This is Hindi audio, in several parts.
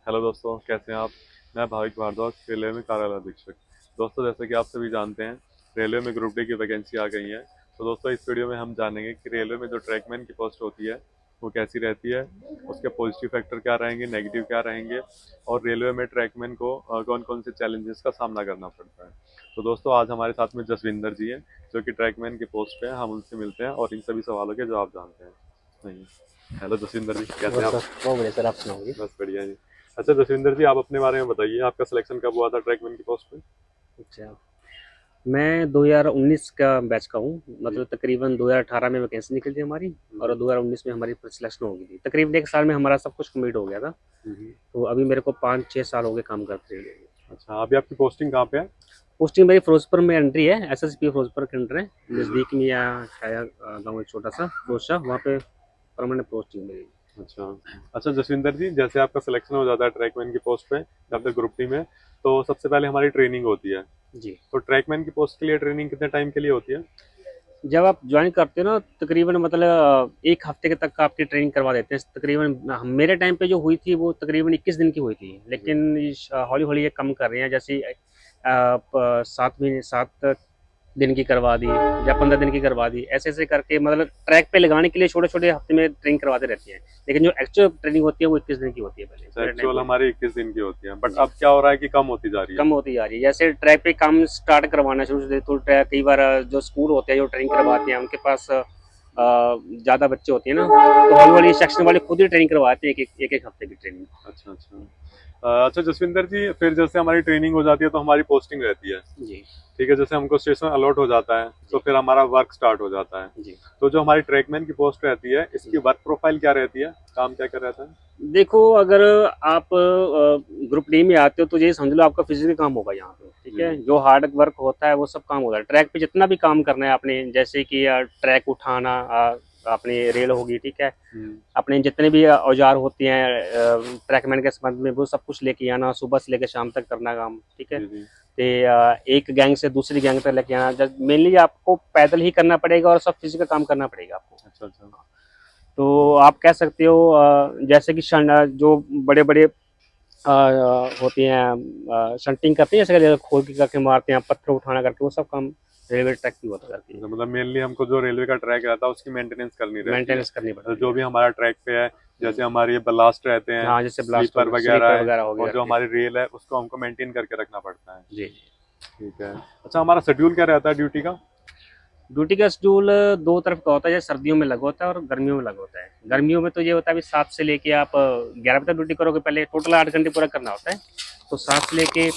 हेलो दोस्तों, कैसे हैं आप। मैं भाविक भारद्वाज, रेलवे में कार्यालय अधीक्षक। दोस्तों, जैसे कि आप सभी जानते हैं, रेलवे में ग्रुप डी की वैकेंसी आ गई है। तो दोस्तों, इस वीडियो में हम जानेंगे कि रेलवे में जो ट्रैकमैन की पोस्ट होती है वो कैसी रहती है, उसके पॉजिटिव फैक्टर क्या रहेंगे, नेगेटिव क्या रहेंगे, और रेलवे में ट्रैकमैन को कौन कौन से चैलेंजेस का सामना करना पड़ता है। तो दोस्तों, आज हमारे साथ में जसविंदर जी हैं, जो कि ट्रैकमैन की पोस्ट पे हैं। हम उनसे मिलते हैं और इन सभी सवालों के जवाब जानते हैं। नहीं, हेलो जसविंदर जी, कैसे बस हैं आप। सर, बहुत बढ़िया सर। आप सुनाओगे। बस बढ़िया जी। अच्छा जसविंदर जी, आप अपने बारे में बताइए, आपका सिलेक्शन कब हुआ था ट्रैकमैन की पोस्ट पे। अच्छा, मैं 2019 का बैच का हूँ। जी। मतलब तकरीबन 2018 में वैकेंसी निकली थी हमारी, और 2019 में हमारी सिलेक्शन हो गई थी। तकरीबन एक साल में हमारा सब कुछ कंप्लीट हो गया था। हम्म। तो अभी मेरे को 5-6 साल हो गए काम करते हुए। अच्छा, अभी आपकी पोस्टिंग कहाँ पे है। पोस्टिंग मेरी फिरोजपुर में एंट्री है, एसएसपी फिरोजपुर के अंडर है। नज़दीक में यहाँ छाया गाँव, एक छोटा सा फिरोजशाह, वहाँ पे परमानेंट पोस्टिंग मेरी। अच्छा। अच्छा जसविंदर जी, जैसे आपका सिलेक्शन हो जाता है ट्रैकमैन की पोस्ट पे या फिर ग्रुप डी में, तो सबसे पहले हमारी ट्रेनिंग होती है। जी, तो ट्रैकमैन की पोस्ट के लिए ट्रेनिंग कितने टाइम के लिए होती है। जब आप ज्वाइन करते हो ना, तकरीबन मतलब एक हफ्ते के तक का आपकी ट्रेनिंग करवा देते हैं। तकरीबन मेरे टाइम पे जो हुई थी वो तकरीबन 21 दिन की हुई थी, जी। लेकिन हौली हौली ये कम कर रहे हैं। जैसे 7 दिन की करवा दी या 15 दिन की करवा दी, ऐसे ऐसे करके मतलब ट्रैक पे लगाने के लिए छोटे छोटे हफ्ते में ट्रेनिंग करवाते रहते हैं। लेकिन जो एक्चुअल ट्रेनिंग होती है वो 21 दिन की होती है पहले अच्छा, मेरे टाइम एक्चुअल पे। हमारी 21 दिन की होती है, बट जी, अब क्या हो रहा है कि कम होती जा रही है। कम होती जा रही है। जैसे ट्रैक पे काम स्टार्ट करवाना शुरू से, तो कई बार जो स्कूल होते हैं जो ट्रेनिंग करवाते हैं, उनके पास ज़्यादा बच्चे होते हैं ना, तो हौली हौली सेक्शन वाले खुद ही ट्रेनिंग करवाते हैं, एक एक हफ्ते की ट्रेनिंग। अच्छा अच्छा। अच्छा जसविंदर जी, फिर जैसे हमारी ट्रेनिंग हो जाती है तो हमारी पोस्टिंग रहती है। जी, ठीक है, जैसे हमको स्टेशन अलॉट हो जाता है तो जी, फिर हमारा वर्क स्टार्ट हो जाता है। जी, तो जो हमारी ट्रैकमैन की पोस्ट रहती है, जी। इसकी वर्क प्रोफाइल क्या रहती है, काम क्या क्या रहता है। देखो, अगर आप ग्रुप डी में आते हो तो ये समझ लो आपका फिजिकल काम होगा यहाँ पे। ठीक जी है, जी। जो हार्ड वर्क होता है वो सब काम होता है ट्रैक पे। जितना भी काम करना है आपने, जैसे कि ट्रैक उठाना, अपनी रेल होगी, ठीक है, हम्म। अपने जितने भी औजार होते हैं ट्रैकमैन के संबंध में, वो सब कुछ लेके आना, सुबह से लेकर शाम तक करना काम। ठीक है, जी जी। तो एक गैंग से दूसरी गैंग तक लेके आना, जब मेनली आपको पैदल ही करना पड़ेगा और सब फिजिकल काम करना पड़ेगा आपको। अच्छा अच्छा। तो आप कह सकते हो जैसे कि जो बड़े बड़े होती हैं, शंटिंग करती हैं, जैसे कि खोल के करके मारते हैं, पत्थर उठाना करके, वो सब काम रेलवे ट्रैक की होता करती है। अच्छा, मतलब मेनली हमको जो रेलवे का ट्रैक रहता है उसकी मेंटेनेंस करनी रहती है। मेंटेनेंस करनी तो पड़ती जो है। भी हमारा ट्रैक पे है, जैसे हमारे ये बलास्ट रहते हैं, हाँ, जैसे ब्लास्ट हो स्लीपर गया, वगैरह स्लीपर है, वगैरह हो गया और जो आपके। हमारी रेल है उसको हमको मेंटेन करके रखना पड़ता है। जी, जी। ठीक है। अच्छा, हमारा शेड्यूल क्या रहता है ड्यूटी का। ड्यूटी का शेड्यूल दो तरफ का होता है, जैसे सर्दियों में अलग होता है और गर्मियों में अलग होता है। गर्मियों में तो ये होता है, 7 से लेके आप 11 बजे तक ड्यूटी करोगे। पहले टोटल 8 घंटे पूरा करना होता है। तो 7 से लेके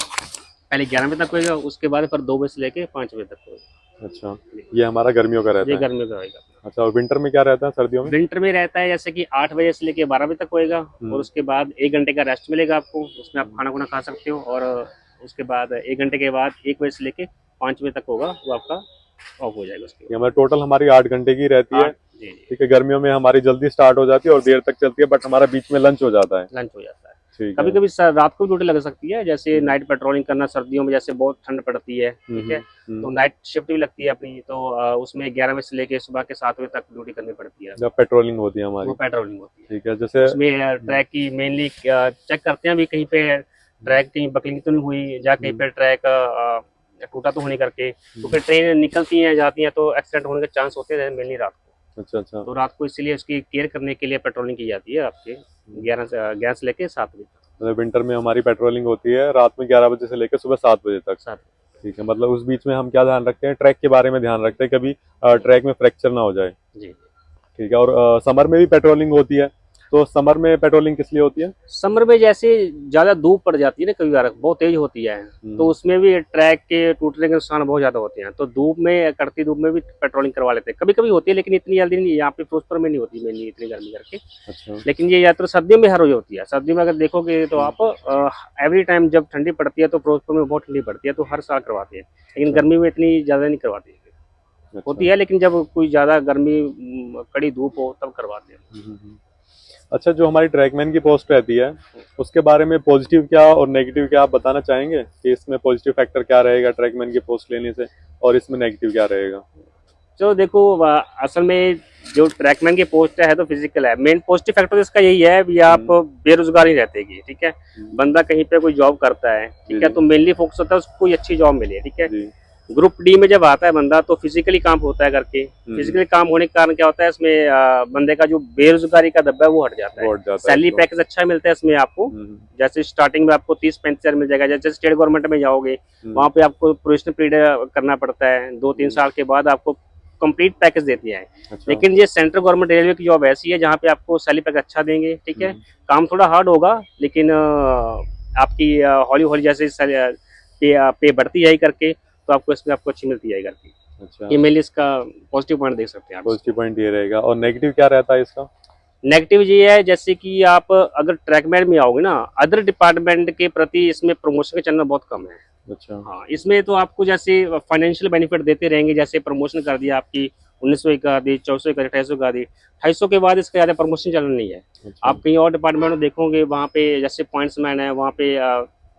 पहले 11 बजे तक होएगा, उसके बाद फिर 2 बजे से लेके 5 बजे तक होएगा। अच्छा, ये हमारा गर्मियों का ये रहता है। गर्मियों का होएगा। अच्छा, और विंटर में क्या रहता है, सर्दियों में। विंटर में रहता है जैसे कि 8 बजे से लेके 12 बजे तक होएगा, और हम्म। उसके बाद 1 घंटे का रेस्ट मिलेगा आपको। उसमें आप खाना खुना खा सकते हो, और उसके बाद 1 घंटे के बाद 1 बजे से लेके 5 बजे तक होगा, वो आपका ऑफ हो जाएगा उसके ये बाद। हमारी टोटल हमारी 8 घंटे की रहती है। 8। जी, जी। ठीक है, गर्मियों में हमारी जल्दी स्टार्ट हो जाती है और देर तक चलती है, बट हमारा बीच में लंच हो जाता है। लंच हो जाता है। ठीक कभी है। कभी रात को भी ड्यूटी लग सकती है, जैसे हम्म नाइट पेट्रोलिंग करना, सर्दियों में जैसे बहुत ठंड पड़ती है, ठीक है, तो हम्म। नाइट शिफ्ट भी लगती है अपनी। तो उसमें 11 बजे से लेके सुबह के 7 बजे तक ड्यूटी करनी पड़ती है। जब पेट्रोलिंग होती है वो हमारी। पेट्रोलिंग होती है। ठीक है, जैसे उसमें ट्रैक की मेनली चेक करते हैं अभी कहीं पे ट्रैक कहीं बकलिंग तो नहीं हुई, या कहीं हम्म पे ट्रैक टूटा तो होने करके। तो फिर ट्रेन निकलती हैं जाती हैं तो एक्सीडेंट होने के चांस होते हैं मेनली रात को। अच्छा अच्छा। तो रात को इसलिए उसकी केयर करने के लिए पेट्रोलिंग की जाती है आपके 11 से लेके 7 बजे तक। मतलब विंटर में हमारी पेट्रोलिंग होती है रात में 11 बजे से लेकर सुबह 7 बजे तक। 7। ठीक है, मतलब उस बीच में हम क्या ध्यान रखते हैं, ट्रैक के बारे में ध्यान रखते हैं, कभी जी, ट्रैक में फ्रैक्चर ना हो जाए। जी। ठीक है, और समर में भी पेट्रोलिंग होती है। तो समर में पेट्रोलिंग किस लिए होती है। समर में जैसे ज्यादा धूप पड़ जाती है ना, कभी बार बहुत तेज होती है, तो हम्म। उसमें भी ट्रैक के टूटने के नुकसान बहुत ज्यादा होते हैं। तो धूप में, कड़ती धूप में भी पेट्रोलिंग करवा लेते हैं। कभी कभी होती है, लेकिन इतनी जल्दी नहीं, यहाँ पे फिरोजपुर में नहीं होती मेनली इतनी गर्मी करके। अच्छा। लेकिन ये यात्रा सर्दियों में हर रोज होती है। सर्दियों में अगर देखोगे तो हम्म। आप एवरी टाइम जब ठंडी पड़ती है तो फिरोजपुर में बहुत ठंडी पड़ती है, तो हर साल करवाते हैं। लेकिन अच्छा गर्मी में इतनी ज्यादा नहीं करवाते। अच्छा। होती है, लेकिन जब कोई ज्यादा गर्मी, कड़ी धूप हो, तब करवाते हैं। हम्म। अच्छा, जो हमारी ट्रैकमैन की पोस्ट रहती है उसके बारे में पॉजिटिव क्या और नेगेटिव क्या आप बताना चाहेंगे कि इसमें पॉजिटिव फैक्टर क्या रहेगा ट्रैकमैन की पोस्ट लेने से, और इसमें नेगेटिव क्या रहेगा। चलो देखो, असल में जो ट्रैकमैन की पोस्ट है तो फिजिकल है। मेन पॉजिटिव फैक्टर इसका यही है भी आप बेरोजगार ही रहतेगी, ठीक है। बंदा कहीं पे कोई जॉब करता है, ठीक है, तो मेनली फोकस होता है उसको कोई अच्छी जॉब मिले, ठीक है। ग्रुप डी में जब आता है बंदा तो फिजिकली काम होता है करके, फिजिकली काम होने के कारण क्या होता है इसमें बंदे का जो बेरोजगारी का दब्बा है वो हट जाता है। सैलरी पैकेज अच्छा मिलता है इसमें आपको, जैसे स्टार्टिंग में आपको 30-35 हजार मिल जाएगा। जैसे स्टेट गवर्नमेंट में जाओगे वहाँ पे आपको प्रोबेशनल पीरियड करना पड़ता है, 2-3 साल के बाद आपको कंप्लीट पैकेज देती है। लेकिन ये सेंट्रल गवर्नमेंट रेलवे की जॉब ऐसी है जहाँ पे आपको सैलरी पैकेज अच्छा देंगे, ठीक है। काम थोड़ा हार्ड होगा लेकिन आपकी हौली हौली जैसे पे बढ़ती जाएगी करके तो आपको इसमें आपको अच्छी मिलती जाएगी करके। अच्छा, ये मेनली इसका पॉजिटिव पॉइंट देख सकते हैं आप। पॉजिटिव पॉइंट ये रहेगा। और नेगेटिव क्या रहता है इसका? नेगेटिव ये है जैसे कि आप अगर ट्रैकमैन में आओगे ना, अदर डिपार्टमेंट के प्रति इसमें प्रमोशन का चैनल बहुत कम है। अच्छा, हाँ, इसमें तो आपको जैसे फाइनेंशियल बेनिफिट देते रहेंगे, जैसे प्रमोशन कर दिया आपकी 1900 का दी, 1400 का, 2800 का दी, 250 के बाद इसका ज़्यादा प्रमोशन चलन नहीं है। अच्छा। आप कहीं और डिपार्टमेंट में देखोगे वहाँ पे जैसे पॉइंट्समैन है, वहाँ पे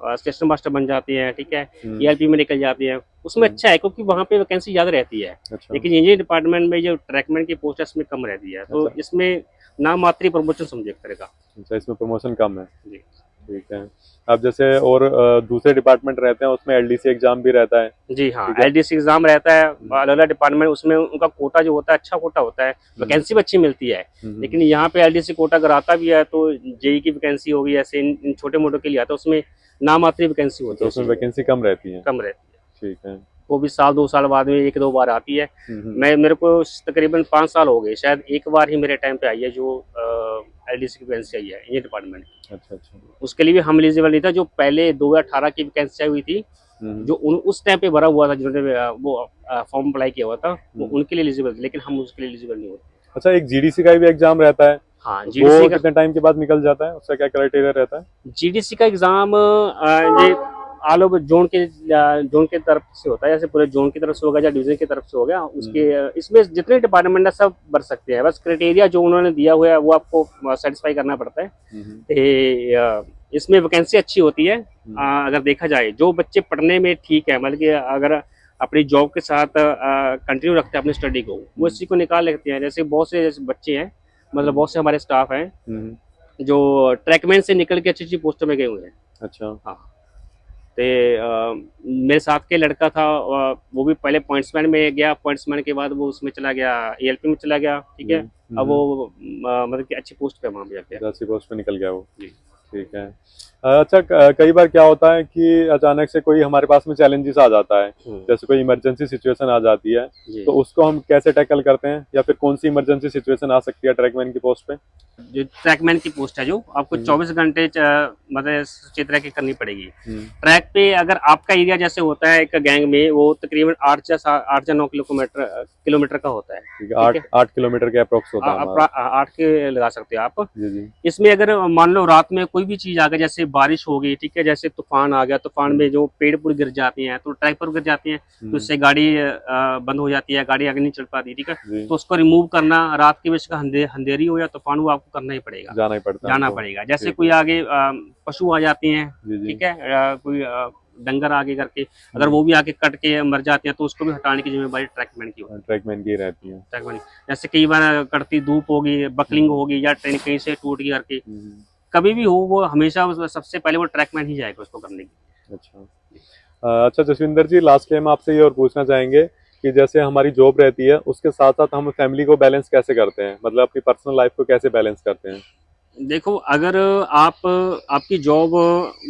स्टेशन मास्टर बन जाती हैं, ठीक है, ELP में निकल जाती हैं, उसमें अच्छा है क्योंकि वहाँ पे वैकेंसी ज़्यादा रहती है। अच्छा। लेकिन इंजीनियरिंग डिपार्टमेंट में जो ट्रैकमैन की पोस्ट है इसमें कम रहती है, तो इसमें नाम मात्र प्रमोशन समझे एक तरह का। अच्छा, इसमें प्रमोशन कम है जी, ठीक है। अब जैसे और दूसरे डिपार्टमेंट रहते हैं उसमें LDC एग्जाम भी रहता है। जी हाँ, LDC एग्जाम रहता है अलग अलग डिपार्टमेंट, उसमें उनका कोटा जो होता है अच्छा कोटा होता है, वैकेंसी भी अच्छी मिलती है। लेकिन यहाँ पे LDC कोटा अगर आता भी है तो JEE की वैकेंसी होगी, ऐसे इन छोटे मोटो के लिए आता है, उसमें नामात्री वैकेंसी होती है, उसमें वैकेंसी कम रहती है। कम रहती है, ठीक है। वो भी साल 2 साल बाद में 1-2 बार आती है। मेरे को तकरीबन 5 साल हो गए, शायद एक बार ही मेरे टाइम पे आई है जो LDC की वैकेंसी आई है इंजीनियर डिपार्टमेंट। अच्छा अच्छा। उसके लिए भी हम एलिजिबल नहीं था, जो पहले 2018 की वैकेंसी आई हुई थी जो उस टाइम पे भरा हुआ था, जिन्होंने वो फॉर्म अप्लाई किया हुआ था, वो उनके लिए एलिजिबल थे, लेकिन हम उसके लिए एलिजिबल नहीं होते। अच्छा, एक GDC का भी एग्जाम रहता है। हाँ, वो GDC का कितने टाइम के बाद निकल जाता है? उसका क्या क्राइटेरिया रहता है? GDC का एग्जाम ये ऑल ओवर जोन के तरफ से होता है, जैसे पूरे जोन की तरफ से होगा या डिवीजन की तरफ से हो गया। उसके इसमें जितने डिपार्टमेंट है सब भर सकते हैं, बस क्राइटेरिया जो उन्होंने दिया हुआ है वो आपको सेटिस्फाई करना पड़ता है। इसमें वैकेंसी अच्छी होती है। अगर देखा जाए जो बच्चे पढ़ने में ठीक है, मतलब कि अगर अपनी जॉब के साथ कंटिन्यू रखते हैं अपनी स्टडी को, वो इसी को निकाल लेते हैं। जैसे बहुत से बच्चे हैं, मतलब बहुत से हमारे स्टाफ हैं जो ट्रैकमैन से निकल के अच्छी अच्छी पोस्टों में गए हुए हैं। अच्छा। हाँ, तो मेरे साथ के लड़का था, वो भी पहले पॉइंट्समैन में गया, पॉइंट्समैन के बाद वो उसमें चला गया, ELP में चला गया, ठीक है। अब वो मतलब कि अच्छी पोस्ट पे वहाँ पे जाके अच्छी पोस्ट पे निकल गया वो। जी। ठीक है। अच्छा, कई बार क्या होता है कि अचानक से कोई हमारे पास में चैलेंजेस आ जाता है, जैसे कोई इमरजेंसी सिचुएशन आ जाती है, तो उसको हम कैसे टैकल करते हैं, या फिर कौन सी इमरजेंसी सिचुएशन आ सकती है ट्रैकमैन की पोस्ट पे? जो ट्रैकमैन की पोस्ट है जो आपको 24 घंटे मतलब सचेत रह के करनी पड़ेगी। ट्रैक पे अगर आपका एरिया जैसे होता है एक गैंग में, वो तकरीबन 8 या 9 किलोमीटर का होता है। 8 किलोमीटर के अप्रोक्स होता है। 8 के लगा सकते हो आप। इसमें अगर मान लो रात में कोई भी चीज आ गई, जैसे बारिश हो गई, ठीक है, जैसे तूफान आ गया, तूफान में जो पेड़ पुड़ गिर जाती हैं तो ट्रैक पर गिर जाती हैं, तो इससे गाड़ी बंद हो जाती है, गाड़ी आगे नहीं चल पाती, ठीक है। तो उसको रिमूव करना, रात के वजह का अंधेरी हो या तूफान हो, आपको करना ही पड़ेगा, जाना पड़ेगा। जैसे कोई आगे पशु आ जाते हैं, ठीक है, कोई डंगर आगे करके अगर वो भी आके कट के मर जाते हैं तो उसको भी हटाने की जिम्मेदारी ट्रैकमैन की होती है। ट्रैकमैन की रहती है। ट्रैकमैन, जैसे कई बार कड़ती धूप होगी, बकलिंग होगी, या ट्रेन कहीं से टूट गई करके, कभी भी हो, वो हमेशा सबसे पहले वो ट्रैकमैन ही जाएगा उसको करने की। अच्छा। अच्छा जसविंदर जी, लास्ट में हम आपसे ये और पूछना चाहेंगे कि जैसे हमारी जॉब रहती है उसके साथ साथ हम फैमिली को बैलेंस कैसे करते हैं, मतलब अपनी पर्सनल लाइफ को कैसे बैलेंस करते हैं? देखो, अगर आपकी जॉब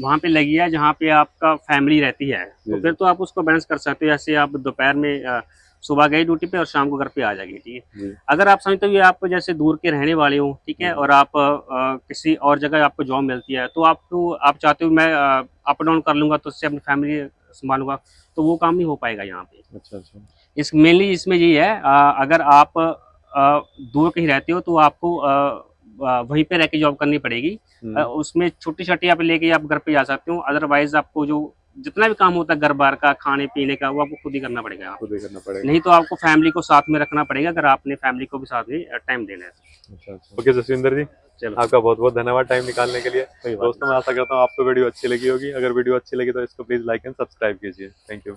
वहाँ पे लगी है जहाँ पे आपका फैमिली रहती है, तो फिर तो आप उसको बैलेंस कर सकते हो। जैसे आप दोपहर में सुबह गए ड्यूटी पे और शाम को घर पे आ जाएगी, ठीक है। अगर आप समझते हो आप जैसे दूर के रहने वाले हो, ठीक है, और आप किसी और जगह आपको जॉब मिलती है, तो आप चाहते हो मैं अप डाउन कर लूंगा तो उससे अपनी फैमिली संभालूंगा, तो वो काम नहीं हो पाएगा यहाँ पे। अच्छा अच्छा। मेनली इसमें ये है, अगर आप दूर कहीं रहते हो तो आपको वहीं पे रह के जॉब करनी पड़ेगी। उसमें छोटी छोटी आप लेके आप घर पे जा सकते हो, अदरवाइज आपको जो जितना भी काम होता है घर बार का, खाने पीने का, वो आपको खुद ही करना पड़ेगा। खुद ही करना पड़ेगा, नहीं तो आपको फैमिली को साथ में रखना पड़ेगा, अगर आपने फैमिली को भी साथ में टाइम देना है। अच्छा अच्छा। ओके जसविंदर जी, आपका बहुत बहुत धन्यवाद टाइम निकालने के लिए। दोस्तों, मैं आशा करता हूँ आपको वीडियो अच्छी लगी होगी। अगर वीडियो अच्छी लगी तो इसको प्लीज लाइक एंड सब्सक्राइब कीजिए। Thank you.